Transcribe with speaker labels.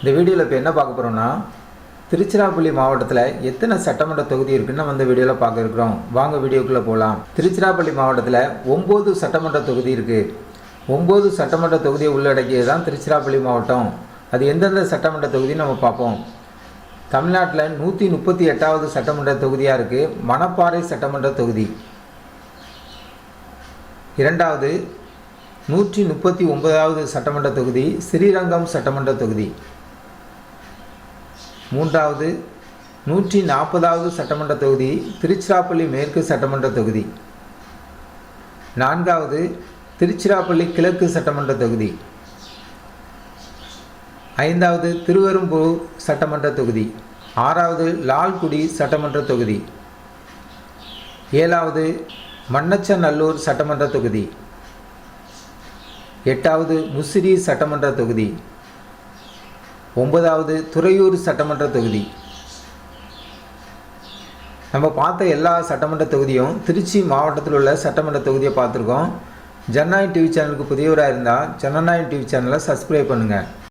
Speaker 1: இந்த வீடியோவில் இப்போ என்ன பார்க்க போகிறோம்னா, திருச்சிராப்பள்ளி மாவட்டத்தில் எத்தனை சட்டமன்ற தொகுதி இருக்குன்னு நம்ம இந்த வீடியோவில் பார்க்க இருக்கிறோம். வாங்க வீடியோக்குள்ளே போகலாம். திருச்சிராப்பள்ளி மாவட்டத்தில் 9 சட்டமன்ற தொகுதி இருக்குது. 9 சட்டமன்ற தொகுதியை உள்ளடக்கியது தான் திருச்சிராப்பள்ளி மாவட்டம். அது எந்தெந்த சட்டமன்ற தொகுதின்னு நம்ம பார்ப்போம். தமிழ்நாட்டில் 138வது சட்டமன்ற தொகுதியாக இருக்குது மணப்பாறை சட்டமன்ற தொகுதி. இரண்டாவது 139வது சட்டமன்ற தொகுதி ஸ்ரீரங்கம் சட்டமன்ற தொகுதி. மூன்றாவது 140வது சட்டமன்ற தொகுதி திருச்சிராப்பள்ளி மேற்கு சட்டமன்ற தொகுதி. நான்காவது திருச்சிராப்பள்ளி கிழக்கு சட்டமன்ற தொகுதி. ஐந்தாவது திருவெரும்பூர் சட்டமன்ற தொகுதி. ஆறாவது லால்குடி சட்டமன்ற தொகுதி. ஏழாவது மண்ணச்சநல்லூர் சட்டமன்ற தொகுதி. எட்டாவது முசிறி சட்டமன்ற தொகுதி. 9வது துறையூர் சட்டமன்ற தொகுதி. நம்ம பார்த்த எல்லா சட்டமன்ற தொகுதியும் திருச்சி மாவட்டத்தில் உள்ள சட்டமன்ற தொகுதியை பார்த்துருக்கோம். ஜனநாயகம் டிவி சேனலுக்கு புதியவராக இருந்தால் ஜனநாயகம் டிவி சேனலை சப்ஸ்கிரைப் பண்ணுங்கள்.